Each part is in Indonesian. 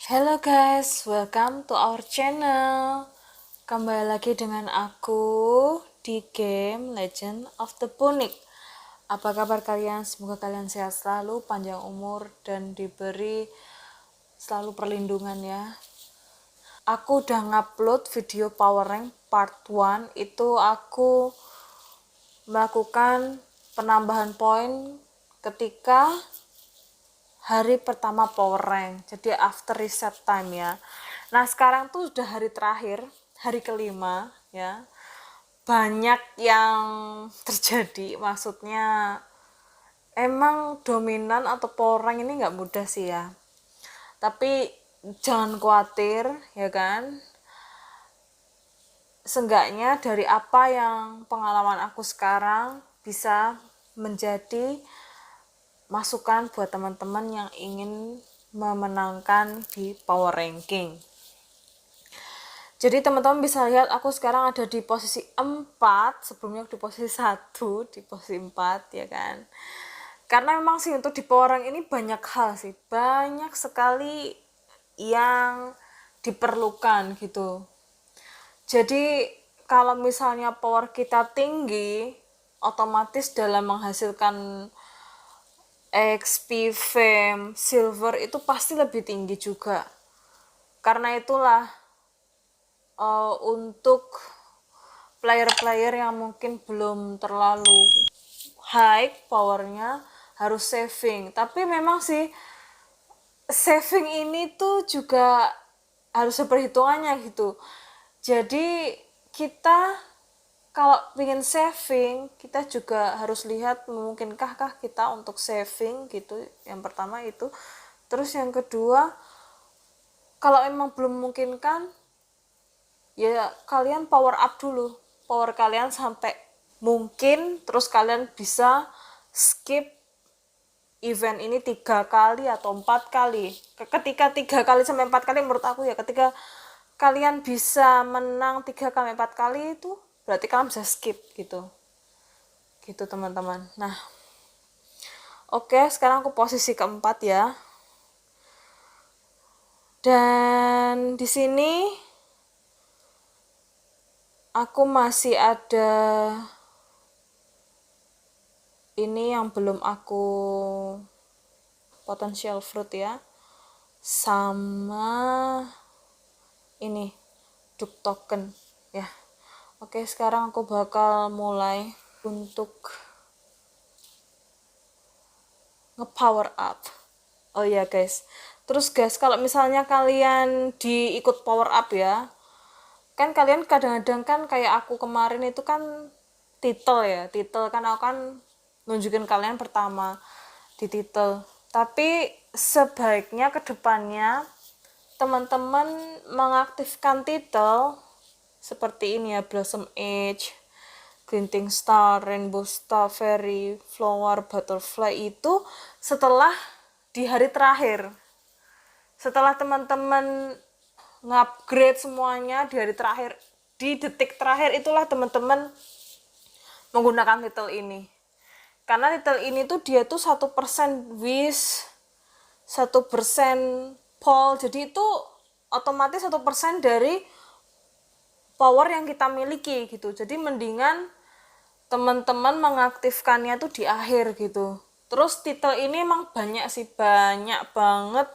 Hello guys, welcome to our channel. Kembali lagi dengan aku di game Legend of the Punic. Apa kabar kalian? Semoga kalian sehat selalu, panjang umur, dan diberi selalu perlindungan ya. Aku udah ngupload video Power Rank part 1. Itu aku melakukan penambahan poin ketika hari pertama Power Rank, jadi after reset time ya. Nah sekarang tuh udah hari terakhir, hari kelima ya. Banyak yang terjadi, maksudnya emang dominan atau Power Rank ini nggak mudah sih ya. Tapi jangan khawatir ya kan. Seenggaknya dari apa yang pengalaman aku sekarang bisa menjadi masukan buat teman-teman yang ingin memenangkan di power ranking. Jadi teman-teman bisa lihat aku sekarang ada di posisi 4, sebelumnya di posisi 1, di posisi 4 ya kan. Karena memang sih untuk di power rank ini banyak hal sih, banyak sekali yang diperlukan gitu. Jadi kalau misalnya power kita tinggi, otomatis dalam menghasilkan XP, fame, silver itu pasti lebih tinggi juga. Karena itulah untuk player-player yang mungkin belum terlalu high powernya harus saving. Tapi memang sih saving ini tuh juga harus perhitungannya gitu. Jadi kita kalau ingin saving, kita juga harus lihat memungkinkah kita untuk saving gitu. Yang pertama itu. Terus yang kedua, kalau emang belum memungkinkan, ya kalian power up dulu. Power kalian sampai mungkin, terus kalian bisa skip event ini 3 kali atau 4 kali. Ketika 3 kali sampai 4 kali menurut aku ya, ketika kalian bisa menang 3 kali 4 kali itu berarti kalian bisa skip gitu teman-teman. Nah oke, sekarang aku posisi keempat ya, dan di sini aku masih ada ini yang belum aku potential fruit ya, sama ini duck token ya. Oke, sekarang aku bakal mulai untuk nge-power up. Oh ya guys, terus guys, kalau misalnya kalian diikut power up ya, kan kalian kadang-kadang kan kayak aku kemarin itu kan title kan aku kan nunjukin kalian pertama di title. Tapi sebaiknya kedepannya teman-teman mengaktifkan title seperti ini ya, Blossom Age, Glinting Star, Rainbow Star, Fairy, Flower, Butterfly itu setelah di hari terakhir. Setelah teman-teman ngupgrade semuanya di hari terakhir, di detik terakhir itulah teman-teman menggunakan title ini. Karena title ini tuh dia tuh 1% wish, 1% poll, jadi itu otomatis 1% dari power yang kita miliki gitu. Jadi mendingan teman-teman mengaktifkannya tuh di akhir gitu. Terus title ini emang banyak sih, banyak banget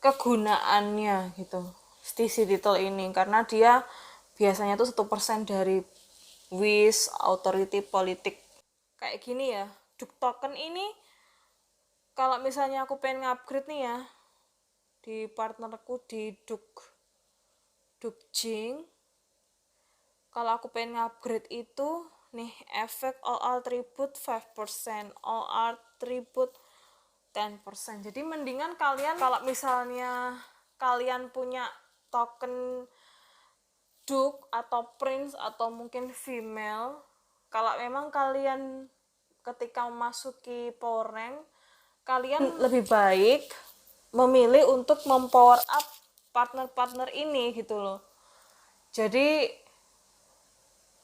kegunaannya gitu. Si title ini karena dia biasanya tuh 1% dari wish, authority, politik. Kayak gini ya. Duck token ini kalau misalnya aku pengen upgrade nih ya, di partnerku di Duck Jing, kalau aku pengen upgrade itu nih, efek all attribute 5%, all attribute 10%. Jadi mendingan kalian kalau misalnya kalian punya token Duke atau Prince atau mungkin female, kalau memang kalian ketika memasuki power rank, kalian lebih baik memilih untuk mempower up partner-partner ini gitu loh. Jadi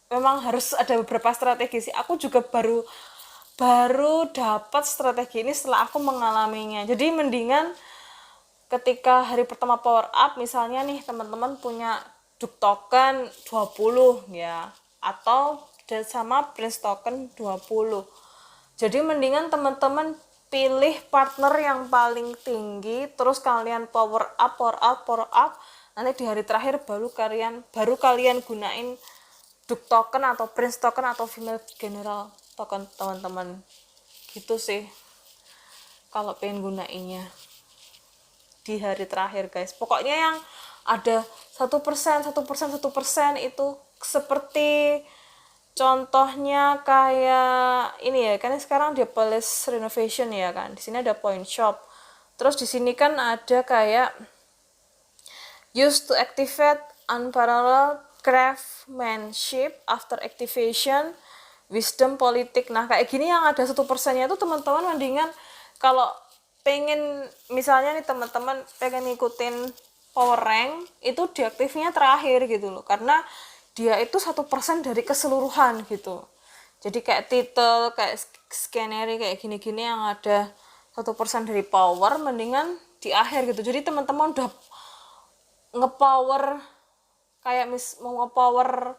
memang harus ada beberapa strategi sih. Aku juga baru dapat strategi ini setelah aku mengalaminya. Jadi mendingan ketika hari pertama power up, misalnya nih teman-teman punya Duke token 20 ya, atau sama Prince token 20. Jadi mendingan teman-teman pilih partner yang paling tinggi, terus kalian power up, power up, power up. Nanti di hari terakhir baru kalian gunain Duke token atau Prince token atau Female General token teman-teman. Gitu sih kalau pengen gunainnya di hari terakhir guys. Pokoknya yang ada 1%, 1%, 1% itu seperti contohnya kayak ini ya, kan sekarang dia Palace Renovation ya kan. Di sini ada point shop. Terus di sini kan ada kayak used to activate unparalleled craftsmanship after activation, wisdom politik. Nah kayak gini yang ada 1%-nya itu teman-teman mendingan kalau pengen, misalnya nih teman-teman pengen ngikutin power rank itu diaktifnya terakhir gitu loh, karena dia itu 1% dari keseluruhan gitu. Jadi kayak title, kayak scenery, kayak gini-gini yang ada 1% dari power, mendingan di akhir gitu. Jadi teman-teman udah ngepower, kayak mau ngepower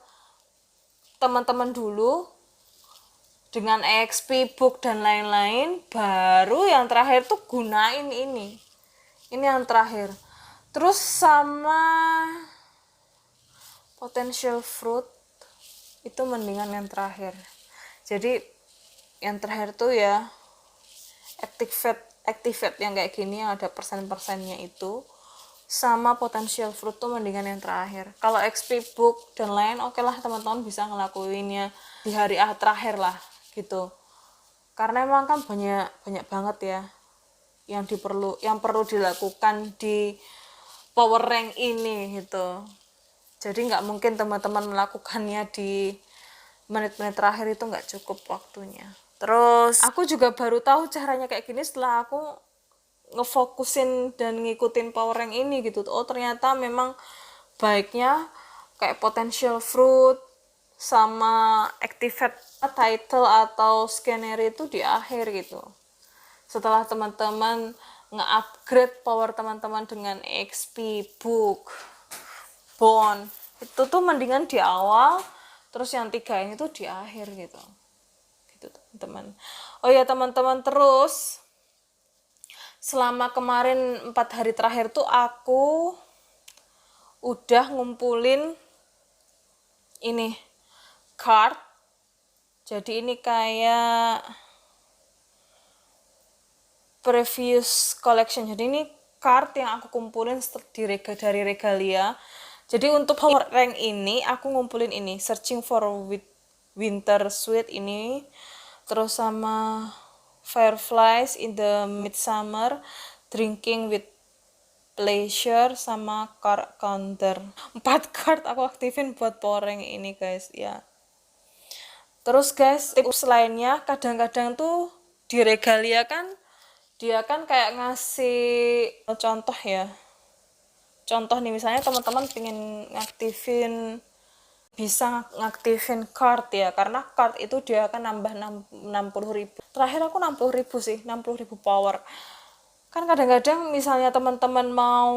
teman-teman dulu dengan XP book dan lain-lain, baru yang terakhir tuh gunain ini yang terakhir. Terus sama potential fruit itu mendingan yang terakhir. Jadi yang terakhir tuh ya activate yang kayak gini yang ada persen-persennya itu, sama potential fruit tuh mendingan yang terakhir. Kalau XP book dan lain oke lah teman-teman bisa ngelakuinnya di hari terakhir lah gitu, karena emang kan banyak banget ya yang perlu dilakukan di power rank ini gitu. Jadi nggak mungkin teman-teman melakukannya di menit-menit terakhir, itu nggak cukup waktunya. Terus aku juga baru tahu caranya kayak gini setelah aku ngefokusin dan ngikutin power rank ini gitu. Oh ternyata memang baiknya kayak potential fruit sama activate title atau scenery itu di akhir gitu. Setelah teman-teman nge-upgrade power teman-teman dengan XP, book, bond, itu tuh mendingan di awal, terus yang 3 ini tuh di akhir gitu. Gitu teman-teman. Oh ya teman-teman, terus selama kemarin 4 hari terakhir tuh aku udah ngumpulin ini card. Jadi ini kayak previous collection. Jadi ini card yang aku kumpulin dari Regalia. Jadi untuk power rank ini aku ngumpulin ini Searching for Winter Sweet ini, terus sama Fireflies in the Midsummer, Drinking with Pleasure, sama Card Counter. 4 card aku aktifin buat power rank ini guys ya. Terus guys, tips lainnya kadang-kadang tuh di Regalia kan dia kan kayak ngasih contoh ya. Contoh nih misalnya teman-teman pengen ngaktifin, bisa ngaktifin card ya, karena card itu dia akan nambah 60.000. Terakhir aku 60.000 sih, 60.000 power. Kan kadang-kadang misalnya teman-teman mau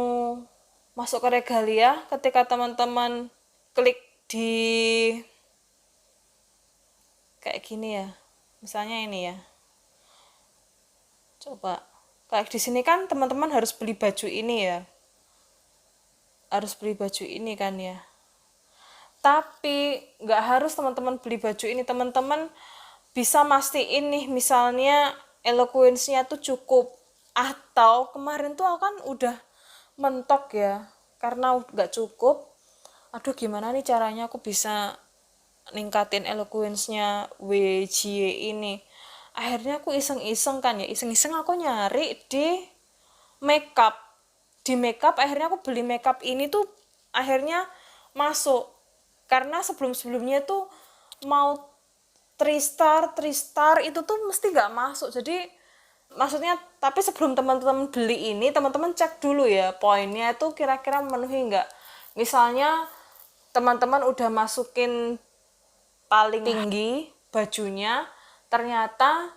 masuk ke Regalia, ketika teman-teman klik di kayak gini ya, misalnya ini ya, coba kayak di sini kan teman-teman harus beli baju ini ya, harus beli baju ini kan ya. Tapi nggak harus teman-teman beli baju ini, teman-teman bisa mastiin nih misalnya eloquence-nya tuh cukup, atau kemarin tuh aku kan udah mentok ya karena nggak cukup. Aduh gimana nih caranya aku bisa ningkatin eloquence-nya WJ ini. Akhirnya aku iseng-iseng kan ya, iseng-iseng aku nyari di makeup. Di makeup akhirnya aku beli makeup ini tuh akhirnya masuk. Karena sebelum-sebelumnya tuh mau 3 star itu tuh mesti nggak masuk. Jadi maksudnya, tapi sebelum teman-teman beli ini, teman-teman cek dulu ya poinnya itu kira-kira memenuhi nggak. Misalnya teman-teman udah masukin paling tinggi bajunya, ternyata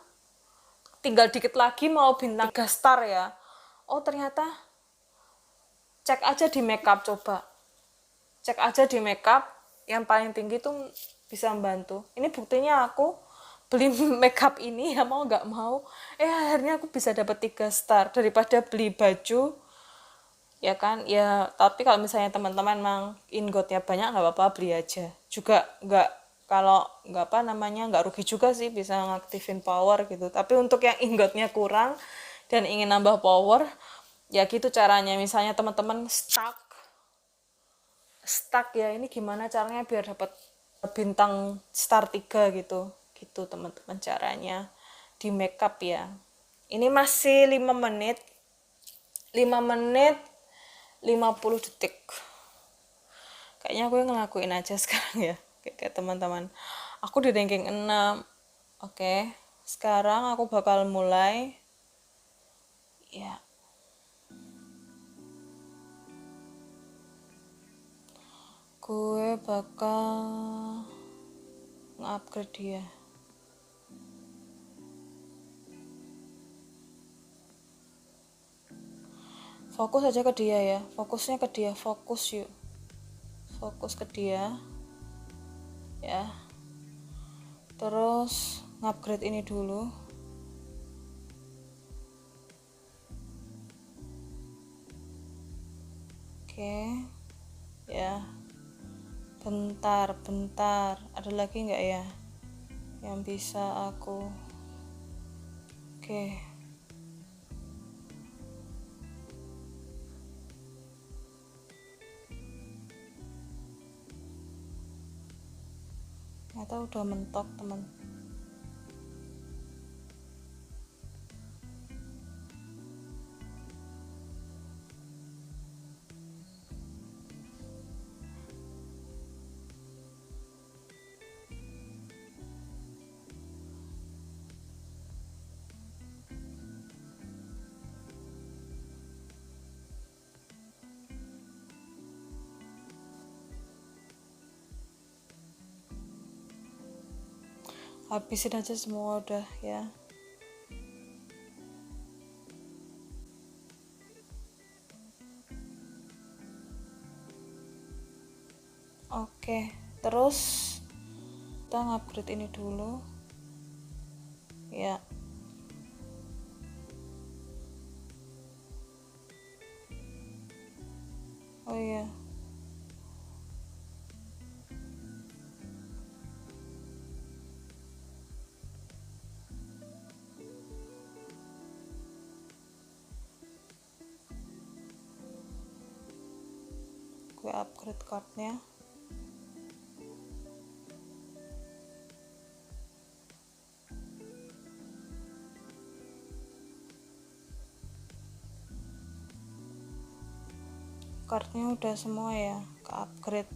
tinggal dikit lagi mau bintang 3 star ya. Oh ternyata Cek aja di makeup, coba cek aja di makeup yang paling tinggi tuh bisa membantu. Ini buktinya aku beli makeup ini ya mau nggak mau akhirnya aku bisa dapat 3 star daripada beli baju, ya kan. Ya tapi kalau misalnya teman-teman mang ingotnya banyak nggak apa-apa, beli aja juga, nggak, kalau nggak apa namanya, nggak rugi juga sih, bisa ngaktifin power gitu. Tapi untuk yang ingotnya kurang dan ingin nambah power, ya gitu caranya. Misalnya teman-teman stuck ya, ini gimana caranya biar dapat bintang star 3 gitu gitu teman-teman caranya di makeup ya. Ini masih 5 menit, 5 menit 50 detik. Kayaknya aku yang ngelakuin aja sekarang ya, kayak teman-teman. Aku di ranking 6. Oke, sekarang aku bakal mulai ya. Gue bakal nge-upgrade dia. Fokus aja ke dia ya, fokusnya ke dia, fokus yuk, fokus ke dia ya. Terus ngupgrade ini dulu. Oke ya, bentar ada lagi nggak ya yang bisa aku. Oke, ternyata udah mentok teman. Habisin aja semua udah ya. Oke, terus kita ngupgrade ini dulu ya. Oh iya, gue upgrade cardnya. Cardnya udah semua ya, ke upgrade.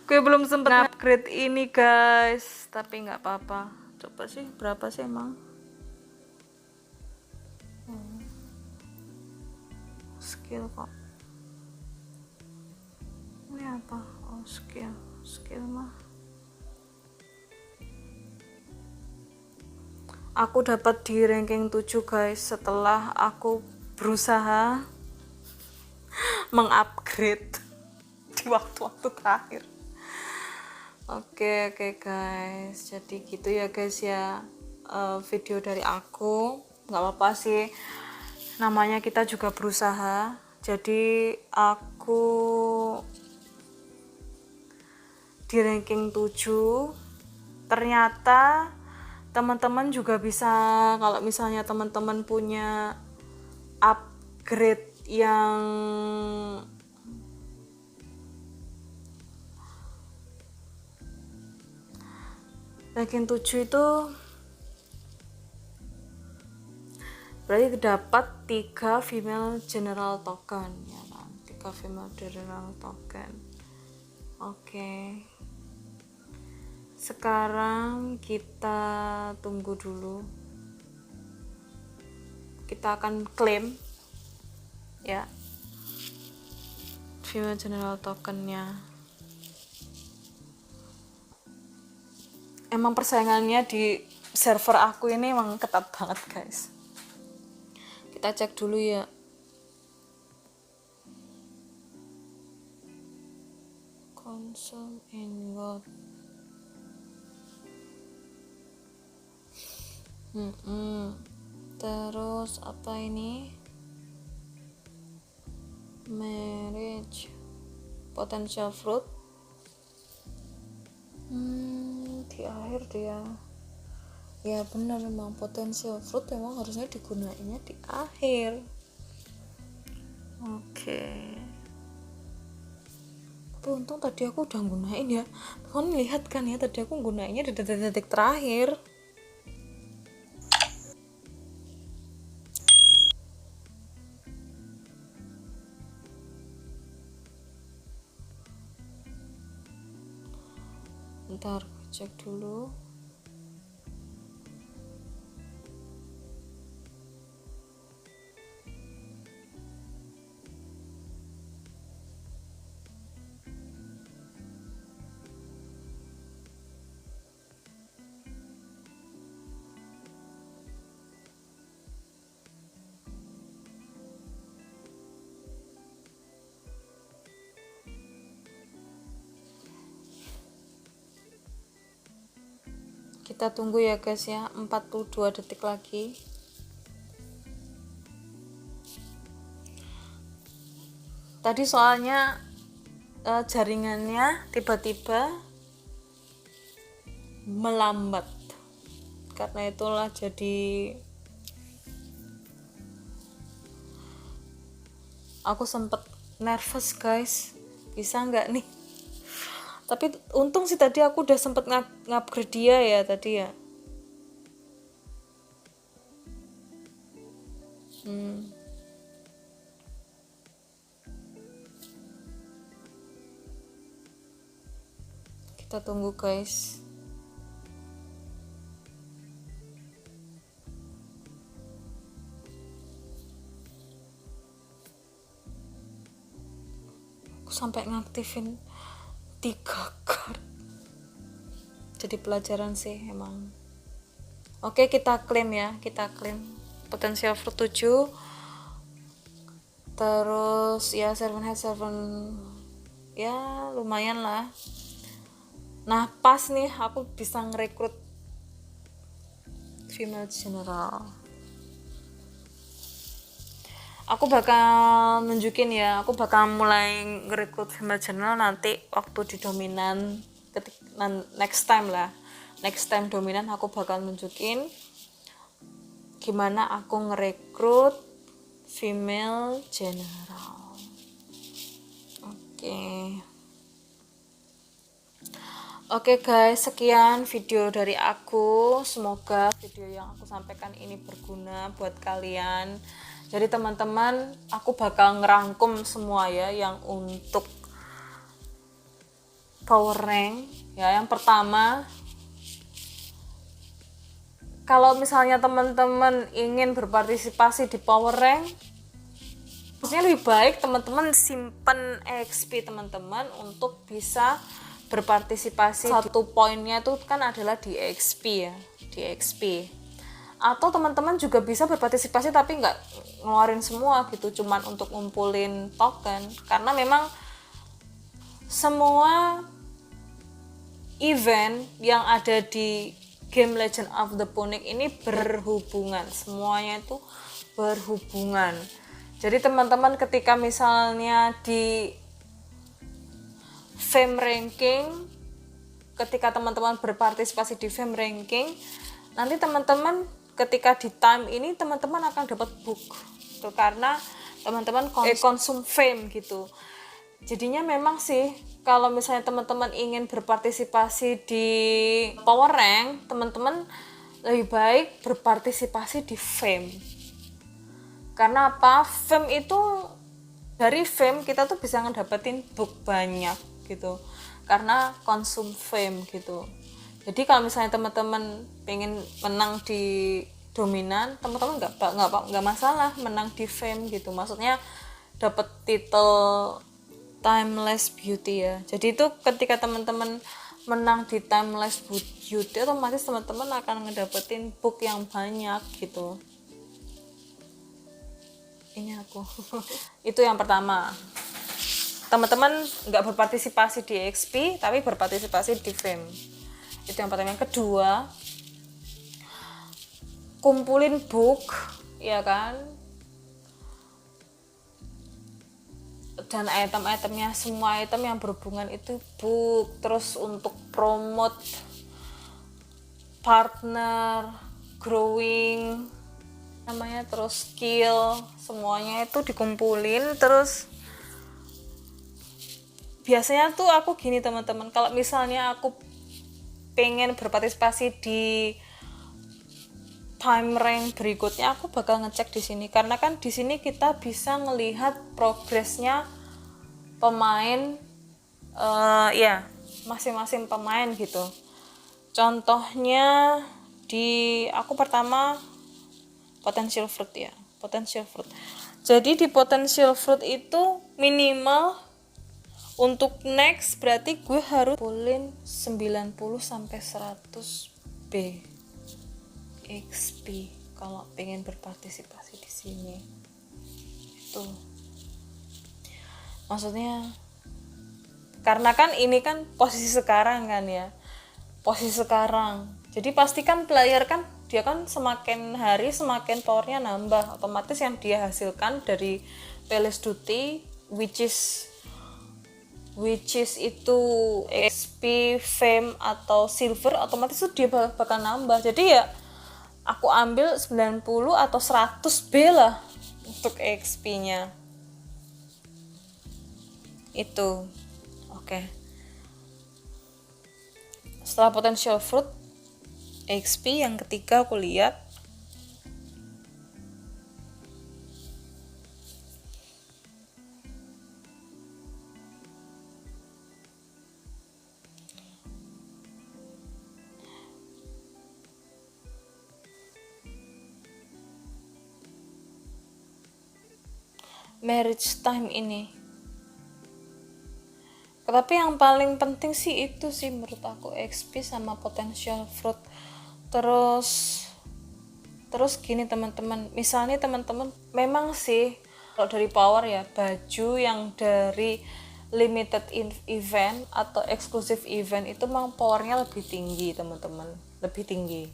Gue belum sempet upgrade ini guys, tapi nggak apa-apa. Coba sih berapa sih emang? Skill kok. Ini apa? Oh skill mah. Aku dapat di ranking 7 guys setelah aku berusaha mengupgrade di waktu-waktu terakhir. Oke guys, jadi gitu ya guys ya, video dari aku. Nggak apa-apa sih, namanya kita juga berusaha. Jadi aku di ranking 7. Ternyata teman-teman juga bisa, kalau misalnya teman-teman punya upgrade yang ranking 7 itu berarti dapat 3 female general token ya kan, 3 female general token. Oke. Sekarang kita tunggu dulu, kita akan klaim ya female general tokennya. Emang persaingannya di server aku ini emang ketat banget guys. Kita cek dulu ya. Consume ingot. Terus apa ini? Marriage potential fruit. Di akhir dia. Ya benar, memang potential fruit memang harusnya digunainnya di akhir. Oke. Tapi untung tadi aku udah gunain ya. Kalian lihat kan ya, tadi aku gunainnya di detik-detik terakhir. Ntar cek dulu. Kita tunggu ya guys ya, 42 detik lagi. Tadi soalnya jaringannya tiba-tiba melambat, karena itulah jadi aku sempet nervous guys, bisa nggak nih. Tapi untung sih tadi aku udah sempet ngupgrade dia ya tadi ya. Kita tunggu guys. Aku sampai ngaktifin 3 card. Jadi pelajaran sih emang. Oke, kita klaim ya, kita klaim potensial fruit 7. Terus ya servant head, servant ya lumayan lah. Nah pas nih aku bisa ngerekrut female general. Aku bakal nunjukin ya, aku bakal mulai ngerekrut female general nanti waktu di dominan, next time lah, next time dominan aku bakal nunjukin gimana aku ngerekrut female general. Oke guys, sekian video dari aku. Semoga video yang aku sampaikan ini berguna buat kalian. Jadi teman-teman, aku bakal ngerangkum semua ya yang untuk power rank ya. Yang pertama, kalau misalnya teman-teman ingin berpartisipasi di power rank, maksudnya lebih baik teman-teman simpen EXP teman-teman untuk bisa berpartisipasi. Satu poinnya itu kan adalah di EXP ya, di EXP. Atau teman-teman juga bisa berpartisipasi tapi nggak ngeluarin semua gitu, cuman untuk ngumpulin token. Karena memang semua event yang ada di game Legend of the Punic ini berhubungan, semuanya itu berhubungan. Jadi teman-teman ketika misalnya di fame ranking, ketika teman-teman berpartisipasi di fame ranking, nanti teman-teman ketika di time ini teman-teman akan dapat book gitu, karena teman-teman konsum fame gitu. Jadinya memang sih kalau misalnya teman-teman ingin berpartisipasi di power rank, teman-teman lebih baik berpartisipasi di fame. Karena apa? Fame itu, dari fame kita tuh bisa ngedapetin book banyak gitu. Karena konsum fame gitu. Jadi kalau misalnya teman-teman pengen menang di dominan, teman-teman nggak masalah menang di fame gitu. Maksudnya dapat title Timeless Beauty ya. Jadi itu ketika teman-teman menang di Timeless Beauty, otomatis teman-teman akan ngedapetin book yang banyak gitu. Ini aku. Itu yang pertama. Teman-teman nggak berpartisipasi di XP, tapi berpartisipasi di fame. Itu yang pertama. Yang kedua, kumpulin book, ya kan? Dan item-itemnya, semua item yang berhubungan itu book. Terus untuk promote partner, growing namanya, terus skill, semuanya itu dikumpulin. Terus biasanya tuh aku gini teman-teman, kalau misalnya aku pengen berpartisipasi di time rank berikutnya, aku bakal ngecek di sini, karena kan di sini kita bisa ngelihat progresnya pemain, ya masing-masing pemain gitu. Contohnya di aku pertama potential fruit ya, potential fruit. Jadi di potential fruit itu minimal untuk next berarti gue harus kumpulin 90 sampai 100 B XP kalau pengen berpartisipasi di sini. Itu maksudnya karena kan ini kan posisi sekarang kan ya, posisi sekarang. Jadi pastikan player kan dia kan semakin hari semakin powernya nambah, otomatis yang dia hasilkan dari Palace Duty which is itu XP, fame atau silver, otomatis itu dia bakal nambah. Jadi ya aku ambil 90 atau 100 B lah untuk XP-nya. Itu. Oke. Setelah potential fruit, XP yang ketiga aku lihat marriage time ini. Tapi yang paling penting sih itu sih menurut aku, XP sama potential fruit. Terus gini teman-teman, misalnya teman-teman memang sih kalau dari power ya, baju yang dari limited event atau exclusive event itu memang powernya lebih tinggi teman-teman, lebih tinggi.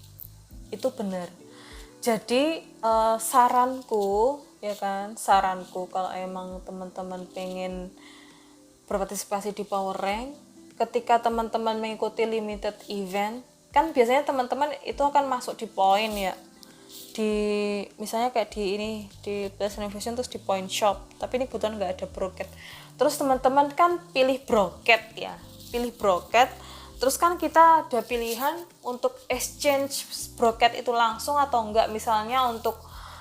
Itu benar. Jadi saranku ya kan, saranku kalau emang teman-teman pengen berpartisipasi di power rank, ketika teman-teman mengikuti limited event kan biasanya teman-teman itu akan masuk di poin ya, di misalnya kayak di ini di Place Innovation terus di point shop, tapi ini kebetulan nggak ada broket. Terus teman-teman kan pilih broket ya, pilih broket. Terus kan kita ada pilihan untuk exchange broket itu langsung atau enggak. Misalnya untuk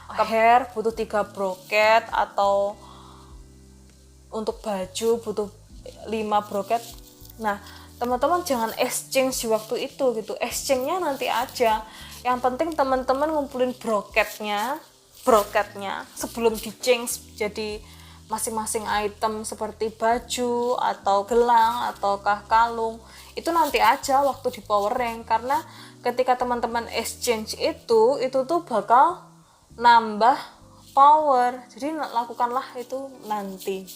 hair butuh 3 broket, atau untuk baju butuh 5 broket. Nah, teman-teman jangan exchange di waktu itu gitu. Exchange-nya nanti aja. Yang penting teman-teman ngumpulin broketnya sebelum di-change jadi masing-masing item seperti baju atau gelang ataukah kalung. Itu nanti aja waktu di power rank, karena ketika teman-teman exchange itu tuh bakal nambah power. Jadi lakukanlah itu nanti.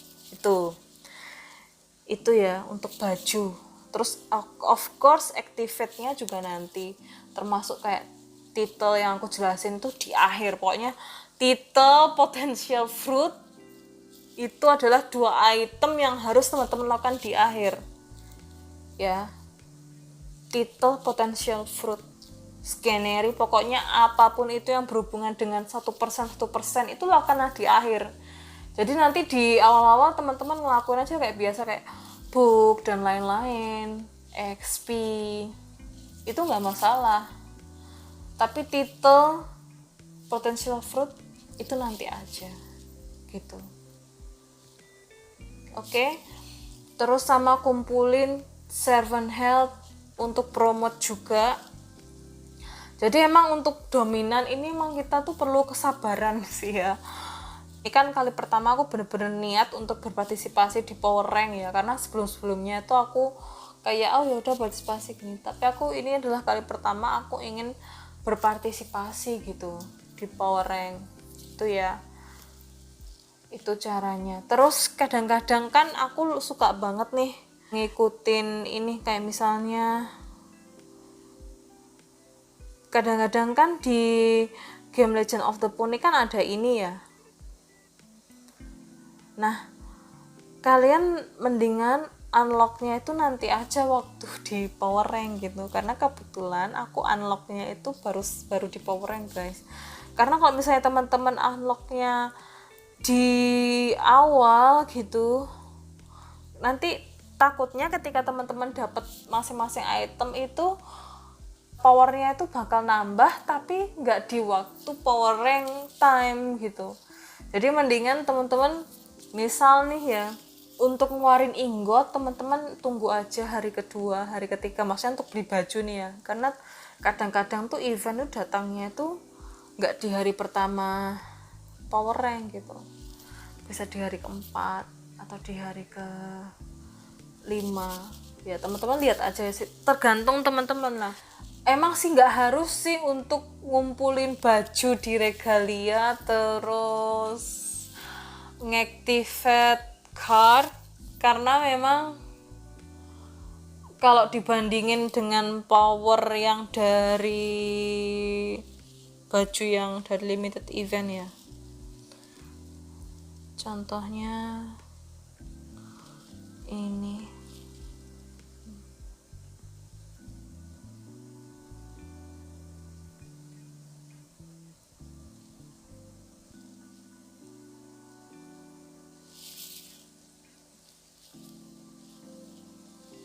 Itu ya untuk baju. Terus of course activate-nya juga nanti, termasuk kayak title yang aku jelasin tuh di akhir. Pokoknya title, potential fruit itu adalah 2 item yang harus teman-teman lakukan di akhir ya. Title, potential fruit, skenery, pokoknya apapun itu yang berhubungan dengan 1% itu lakukanlah di akhir. Jadi nanti di awal-awal teman-teman ngelakuin aja kayak biasa, kayak book dan lain-lain, XP, itu nggak masalah. Tapi title, potential fruit itu nanti aja gitu. Oke. Terus sama kumpulin servant health untuk promote juga. Jadi emang untuk dominan ini emang kita tuh perlu kesabaran sih ya. Ini kan kali pertama aku bener-bener niat untuk berpartisipasi di power rank ya, karena sebelum-sebelumnya itu aku kayak oh ya udah partisipasi gini, tapi aku ini adalah kali pertama aku ingin berpartisipasi gitu di power rank itu ya. Itu caranya. Terus kadang-kadang kan aku suka banget nih ngikutin ini, kayak misalnya kadang-kadang kan di game Legend of the Pony kan ada ini ya. Nah, kalian mendingan unlocknya itu nanti aja waktu di power rank gitu, karena kebetulan aku unlocknya itu baru di power rank guys. Karena kalau misalnya teman-teman unlocknya di awal gitu, nanti takutnya ketika teman-teman dapat masing-masing item itu powernya itu bakal nambah tapi nggak di waktu power rank time gitu. Jadi mendingan teman-teman misal nih ya, untuk ngeluarin ingot teman-teman tunggu aja hari kedua, hari ketiga, maksudnya untuk beli baju nih ya, karena kadang-kadang tuh event tuh datangnya tuh nggak di hari pertama power rank gitu, bisa di hari keempat atau di hari ke-5 ya. Teman-teman lihat aja sih, tergantung teman-teman lah. Emang sih nggak harus sih untuk ngumpulin baju di regalia terus ngactivate card, karena memang kalau dibandingin dengan power yang dari baju yang dari limited event ya, contohnya ini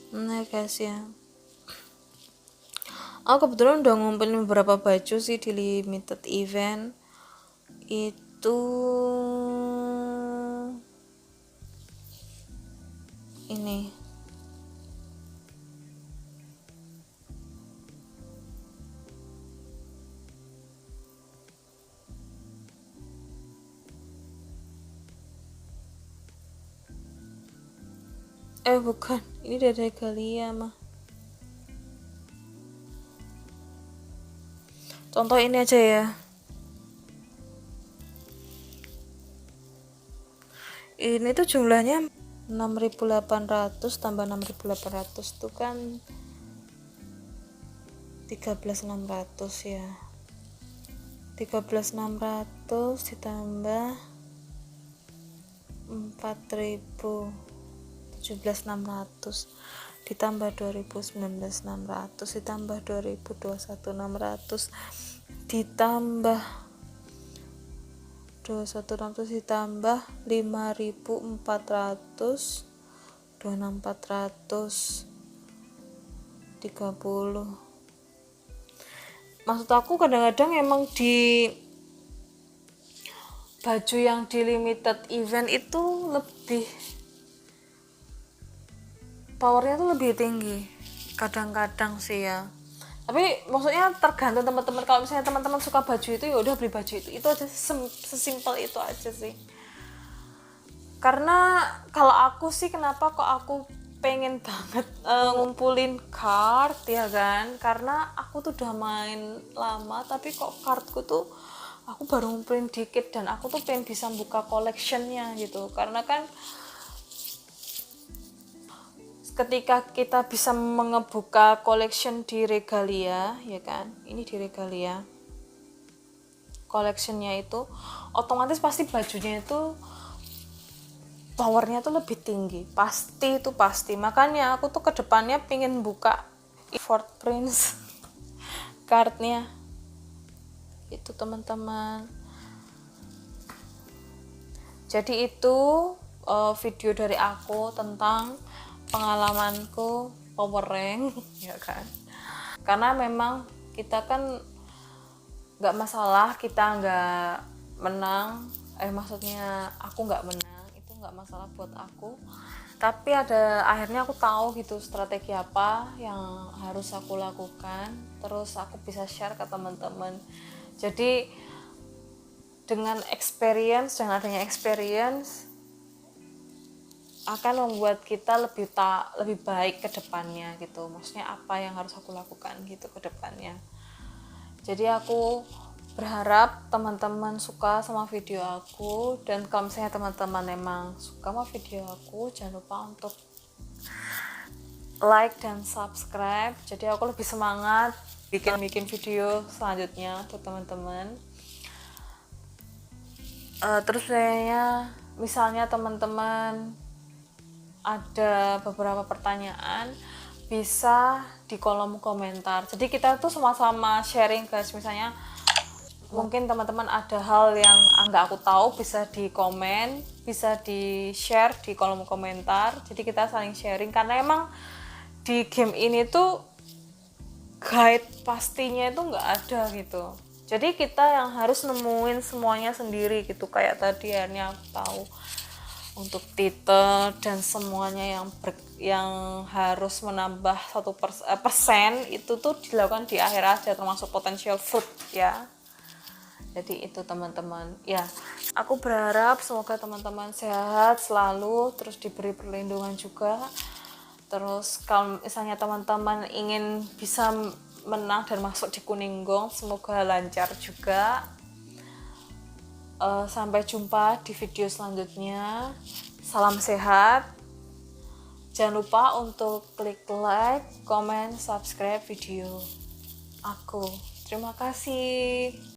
nah guys ya, aku kebetulan udah ngumpulin beberapa baju sih di limited event itu. Ini bukan, ini dari regalia mah. Contoh ini aja ya, ini tuh jumlahnya 6.800 tambah 6.800 tuh kan 13.600 ya. 13.600 ditambah 4.000, 17.600 ditambah 2019 600 ditambah 2021 600 ditambah 21.600 ditambah 5.400 26.430. Maksud aku kadang-kadang emang di baju yang di limited event itu lebih powernya tuh lebih tinggi kadang-kadang sih ya. Tapi maksudnya tergantung teman-teman. Kalau misalnya teman-teman suka baju itu, ya udah beli baju itu aja, sesimpel itu aja sih. Karena kalau aku sih, kenapa kok aku pengen banget ngumpulin card ya kan, karena aku tuh udah main lama tapi kok cardku tuh aku baru ngumpulin dikit, dan aku tuh pengen bisa buka collectionnya gitu. Karena kan ketika kita bisa mengebuka collection di Regalia ya kan, ini di Regalia collectionnya itu otomatis pasti bajunya itu powernya tuh lebih tinggi, pasti itu pasti. Makanya aku tuh kedepannya pengen buka Fort Prince cardnya itu teman-teman. Jadi itu video dari aku tentang pengalamanku power rank ya kan. Karena memang kita kan nggak masalah kita nggak menang, maksudnya aku nggak menang, itu nggak masalah buat aku. Tapi akhirnya aku tahu gitu strategi apa yang harus aku lakukan, terus aku bisa share ke teman-teman. Jadi dengan adanya experience akan membuat kita lebih baik ke depannya gitu. Maksudnya apa yang harus aku lakukan gitu ke depannya. Jadi aku berharap teman-teman suka sama video aku, dan kalau misalnya teman-teman memang suka sama video aku, jangan lupa untuk like dan subscribe. Jadi aku lebih semangat bikin video selanjutnya untuk teman-teman. Terus misalnya teman-teman ada beberapa pertanyaan, bisa di kolom komentar. Jadi kita tuh sama-sama sharing guys. Misalnya mungkin teman-teman ada hal yang nggak aku tahu, bisa di komen, bisa di share di kolom komentar. Jadi kita saling sharing, karena emang di game ini tuh guide pastinya itu nggak ada gitu. Jadi kita yang harus nemuin semuanya sendiri gitu. Kayak tadi akhirnya aku tahu untuk titel dan semuanya yang harus menambah 1% itu tuh dilakukan di akhir aja, termasuk potential fruit ya. Jadi itu teman-teman ya, aku berharap semoga teman-teman sehat selalu, terus diberi perlindungan juga. Terus kalau misalnya teman-teman ingin bisa menang dan masuk di kuning gong, semoga lancar juga. Sampai jumpa di video selanjutnya. Salam sehat. Jangan lupa untuk klik like, comment, subscribe video aku. Terima kasih.